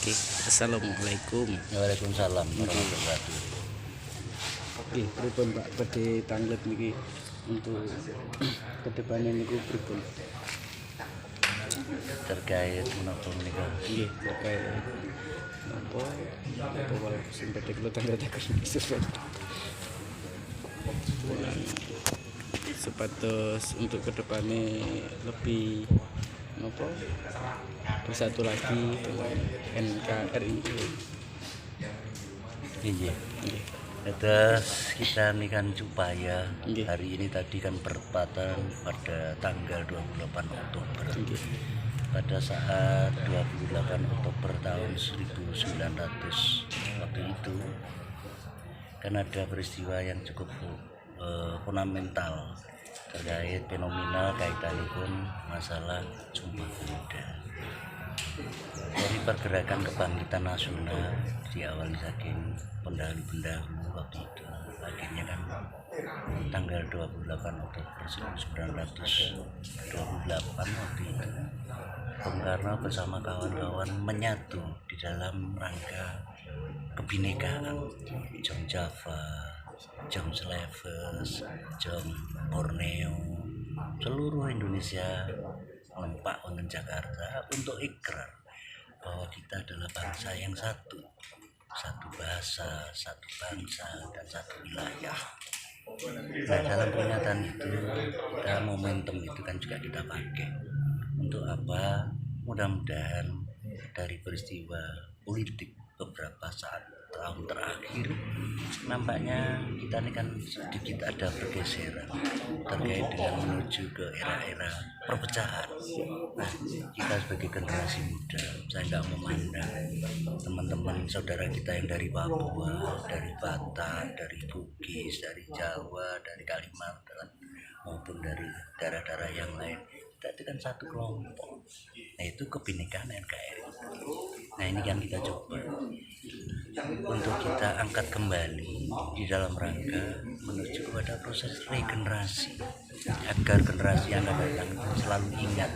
Oke, assalamualaikum. Waalaikumsalam warahmatullahi wabarakatuh. Oke, pripun Pak badhe tangglet niki untuk kedepannya niku pripun? Terkait menapa menika? Nggih, terkait napa wae sing badhe kula tanggetaken sesuai. Sepatus untuk kedepannya lebih apa bersatu lagi dengan NKRI. Iya. Nggih. Terus kita ini kan upaya Nggih. hari ini tadi kan bertepatan pada tanggal 28 Oktober. Nggih. Pada saat 28 Oktober tahun 1900 waktu itu kan ada peristiwa yang cukup fundamental terkait fenomena kaitanipun masalah Sumpah Pemuda. Dari pergerakan kebangkitan nasional diawali saking pendahulu-pendahulu waktu itu, akhirnya kan tanggal 28 Oktober 1928 waktu itu Bung Karno bersama kawan-kawan menyatu di dalam rangka kebinekaan. Jom Java, Jom Slaves, Jom Borneo, seluruh Indonesia nempak wonten Jakarta untuk ikrar bahwa kita adalah bangsa yang satu bahasa, satu bangsa, dan satu wilayah. Nah, dalam pernyataan itu kita momentum itu kan juga kita pakai untuk apa? Mudah-mudahan dari peristiwa politik beberapa saat tahun terakhir nampaknya kita ini kan sedikit ada pergeseran terkait dengan menuju ke era-era perpecahan. Nah, kita sebagai generasi muda, saya nggak memandang teman-teman saudara kita yang dari Papua, dari Batak, dari Bugis, dari Jawa, dari Kalimantan maupun dari daerah-daerah yang lain, kita itu kan satu kelompok. Nah, itu kebinekaan NKRI. Nah, ini kan kita coba untuk kita angkat kembali di dalam rangka menuju kepada proses regenerasi agar generasi yang akan datang selalu ingat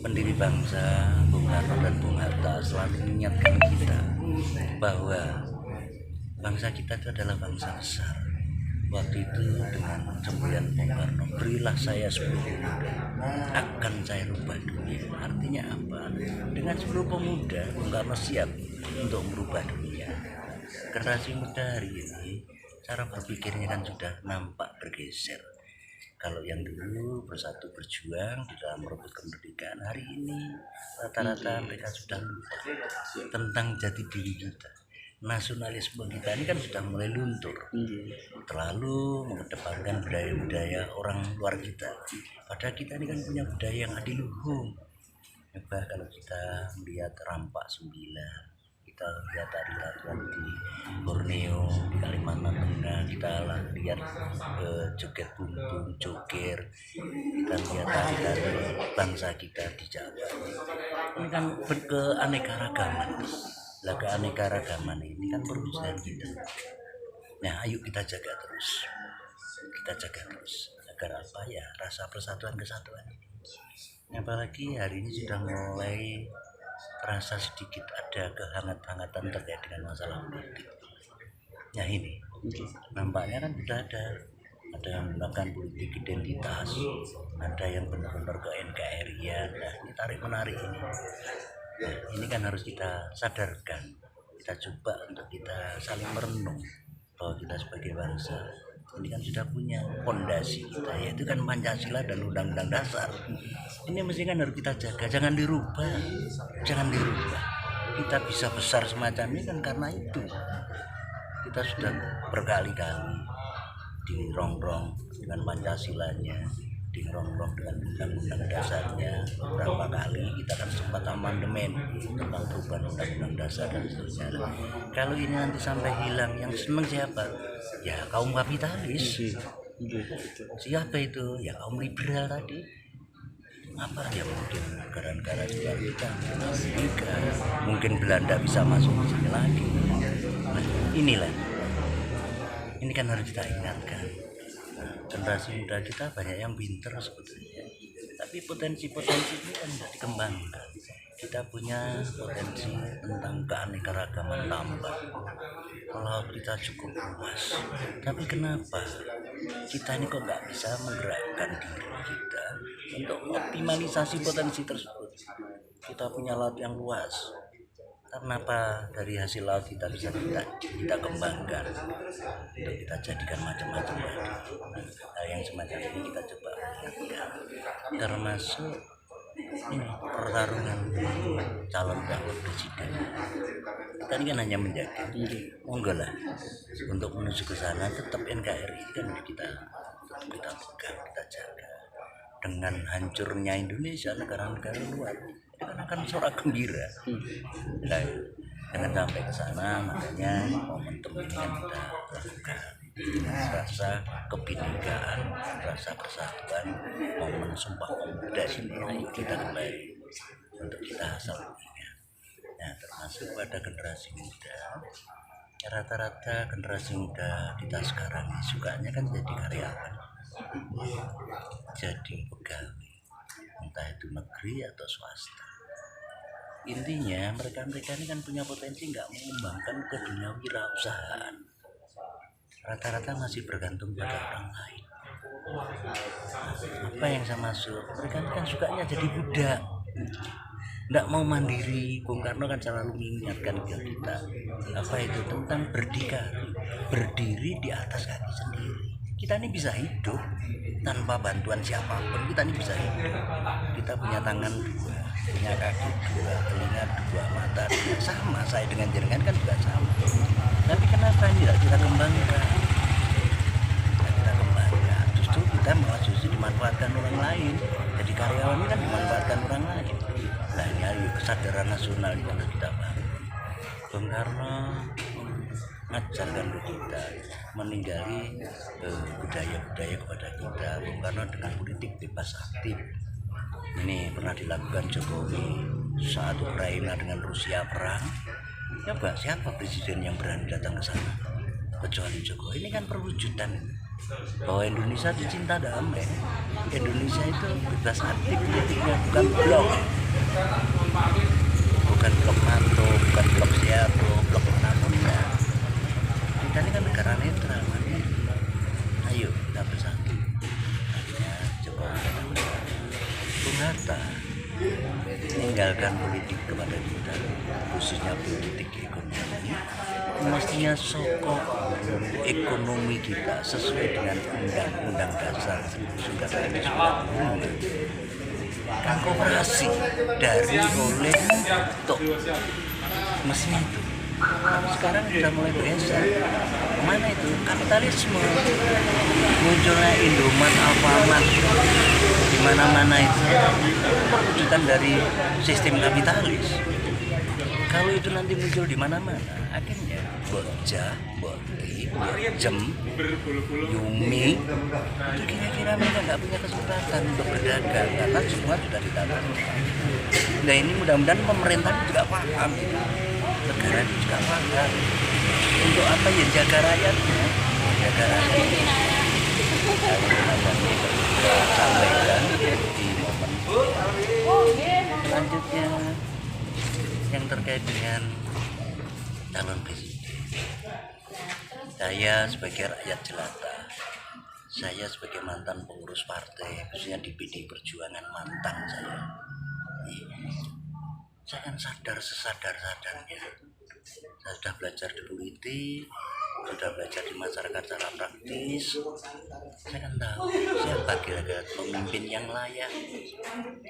pendiri bangsa Bung Karno dan Bung Hatta selalu mengingatkan kita bahwa bangsa kita itu adalah bangsa besar. Waktu itu dengan semboyan Bung Karno, berilah saya 10 pemuda, akan saya rubah dunia. Artinya apa? Dengan 10 pemuda, Bung Karno siap untuk merubah dunia. Generasi muda hari ini, cara berpikirnya kan sudah nampak bergeser. Kalau yang dulu bersatu berjuang di dalam merebut kemerdekaan, hari ini rata-rata mereka sudah lupa tentang jati diri kita. Nasionalisme kita ini kan sudah mulai luntur, terlalu mengedepankan budaya-budaya orang luar kita. Padahal kita ini kan punya budaya yang adiluhung. Coba kalau kita melihat Rampak 9, kita lihat tarian di Borneo, di Kalimantan Tengah, kita lihat joget bumbung, joger, kita lihat tari bangsa kita di Jawa. Ini kan keanekaragaman. Lah keanekaragaman ini kan perwujudan kita. Nah, ayo kita jaga terus. Agar apa ya? Rasa persatuan kesatuan ini. Apalagi hari ini sudah mulai terasa sedikit ada kehangat-hangatan terkait dengan masalah politik. Nah, ini nampaknya kan sudah ada yang menggunakan politik identitas, ada yang benar-benar ke NKRI-an. Nah, ini tarik menarik ini. Nah, ini kan harus kita sadarkan, kita coba untuk kita saling merenung bahwa kita sebagai bangsa ini kan sudah punya fondasi kita, yaitu kan Pancasila dan Undang-Undang Dasar. Ini mesti kan harus kita jaga, jangan dirubah. Kita bisa besar semacam ini kan karena itu kita sudah berkali-kali dirongrong dengan Pancasilanya, dirongrong dengan Undang-Undang Dasarnya. Beberapa kali kita kan sempat amandemen tentang perubahan Undang-Undang Dasar dan seterusnya. Kalau ini nanti sampai hilang, yang senang siapa? Ya kaum kapitalis. Siapa itu? Ya kaum liberal tadi. Apa ya, mungkin negara-negara juga kita Amerika, mungkin Belanda bisa masuk di sini lagi. Nah, inilah. Ini kan harus kita ingatkan. Generasi muda kita banyak yang pintar sebetulnya, tapi potensi ini kan tidak dikembangkan. kita punya potensi tentang keanekaragaman tambang. Laut kita cukup luas, tapi kenapa kita ini kok nggak bisa menggerakkan diri kita untuk optimalisasi potensi tersebut? Kita punya laut yang luas, kenapa dari hasil laut kita bisa kita kembangkan untuk kita jadikan macam-macam tadi. Hal yang semacam ini kita coba ingatkan, termasuk ini pertarungan calon wakil presiden. Kita ini kan hanya menjaga, monggo lah untuk menuju ke sana tetap NKRI kan kita pegang, kita jaga. Dengan hancurnya Indonesia, negara-negara luar kan akan sorak gembira. Nah, jangan sampai ke sana, makanya momentum ini yang kita lakukan. Rasa kebinekaan, rasa persatuan, momen Sumpah Pemuda sini, ayo kita kembali untuk kita asal ingat. Nah, termasuk pada generasi muda, rata-rata generasi muda kita sekarang ini sukanya kan jadi karyawan, jadi pegawai, entah itu negeri atau swasta. Intinya mereka ini kan punya potensi nggak mengembangkan ke dunia wirausahaan. Rata-rata masih bergantung pada orang lain. Apa yang saya maksud? Mereka kan sukanya jadi budak, nggak mau mandiri. Bung Karno kan selalu mengingatkan ke kita apa itu tentang berdiri di atas kaki sendiri. Kita ini bisa hidup tanpa bantuan siapapun. Kita ini bisa hidup. Kita punya tangan dua, punya kaki dua, telinga dua, mata dua. Sama saya dengan jenengan kan juga sama. Tapi kenapa tidak kita kembangkan? Justru kita malah dimanfaatkan orang lain. Jadi karyawan ini kan dimanfaatkan orang lain. Nah ini ayo kesadaran nasional yang harus kita bangun. Bung Karno mengajarkan ke kita meninggali budaya-budaya kepada kita. Bung Karno dengan politik bebas aktif. Ini pernah dilakukan Jokowi saat Ukraina dengan Rusia perang. Coba siapa presiden yang berani datang ke sana kecuali Jokowi? Ini kan perwujudan bahwa Indonesia itu cinta damai. Indonesia itu bebas aktif politiknya, bukan blok NATO, bukan blok Seattle, blok manapun. Kita ini kan negara netral, ayo kita bersatu. Akhirnya Jokowi datang ke sana. Bung Hatta meninggalkan politik kepada kita, khususnya politik ekonomi. Mestinya sokok ekonomi kita sesuai dengan Undang-Undang Dasar 1945 kan kooperasi dari oleh untuk mestinya itu. Tapi sekarang sudah mulai bergeser. Mana itu kapitalisme, munculnya Indomaret, Alfamart di mana-mana itu perwujudan dari sistem kapitalis. Kalau itu nanti muncul di mana-mana, akhirnya Bocah, Boti, Jem, Yumi, itu kira-kira mereka nggak punya kesempatan untuk berdagang karena semua sudah ditata. Nah ini mudah-mudahan pemerintah juga paham, negara juga paham untuk apa ya jaga rakyatnya, jaga rakyatnya. Sampaikan di momen selanjutnya yang terkait dengan calon presiden. Saya sebagai rakyat jelata, saya sebagai mantan pengurus partai, khususnya di PD Perjuangan mantan saya kan sadar sesadar-sadarnya. Saya sudah belajar di politik, sudah belajar di masyarakat secara praktis. Saya kan tahu siapa kira-kira pemimpin yang layak.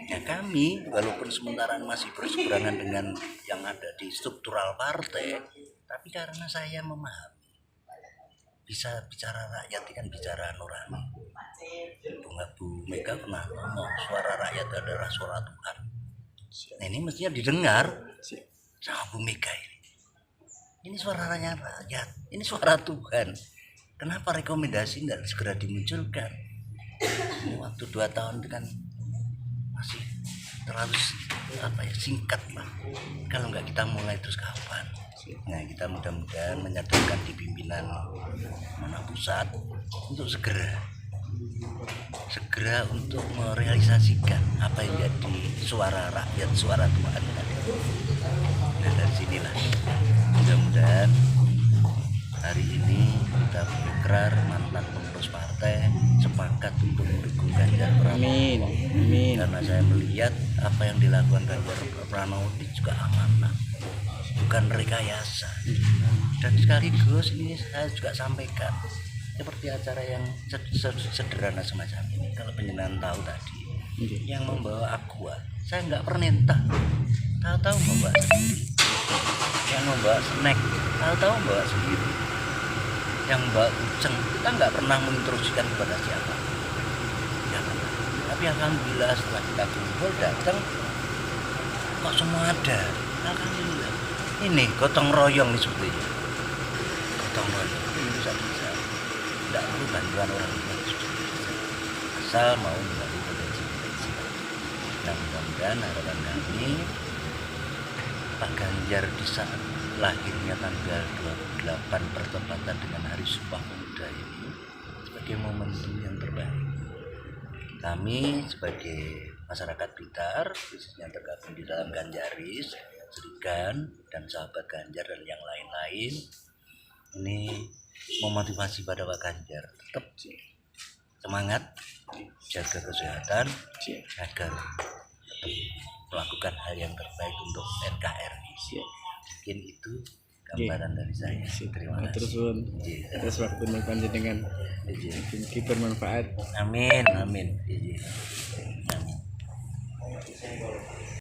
Ya kami, walaupun sementara masih berseberangan dengan yang ada di struktural partai, tapi karena saya memahami, bisa bicara rakyat kan bicara nurani. Bu Mega pernah ngomong suara rakyat adalah suara Tuhan. Nah ini mestinya didengar sama Bu Mega ini. Ini suara rakyat, ini suara Tuhan. Kenapa rekomendasi tidak segera dimunculkan? Waktu 2 tahun itu kan masih terlalu singkat lah. Kalau nggak kita mulai terus kapan? Nah kita mudah-mudahan menyadarkan di pimpinan mana pusat untuk segera untuk merealisasikan apa yang jadi suara rakyat, suara Tuhan. Nah dari sinilah mudah-mudahan hari ini kita berikrar mantan pengurus partai sepakat untuk mendukung Ganjar Pranowo. Amin. Amin. Karena saya melihat apa yang dilakukan Ganjar Pranowo itu juga amanah, bukan rekayasa. Dan sekaligus ini saya juga sampaikan seperti acara yang sederhana semacam ini. Kalau penjenengan tahu tadi, yang membawa aqua, saya nggak perintah, tahu-tahu membawa sendiri. Yang membawa snack, tahu-tahu membawa sendiri. Yang membawa kucing, kita nggak pernah menginstruksikan kepada siapa. Ya, tapi alhamdulillah setelah kita kumpul datang, kok semua ada. Alhamdulillah. Ini gotong royong nih sebetulnya. Gotong royong ini bisa. Tidak perlu bantuan orang lain. Asal mau melalui potensi. Nah, mudah-mudahan harapan kami Pak Ganjar di saat lahirnya tanggal 28 bertepatan dengan Hari Sumpah Pemuda ini sebagai momentum yang terbaik. Kami sebagai masyarakat Blitar, khususnya tergabung di dalam Ganjaris, Serikan, dan sahabat Ganjar dan yang lain-lain, ini memotivasi pada Pak Ganjar tetap semangat, jaga kesehatan, agar tetap melakukan hal yang terbaik untuk NKRI. Mungkin itu gambaran dari saya. Terima kasih. Terus waktu panjenengan mungkin bermanfaat. Amin. Amin.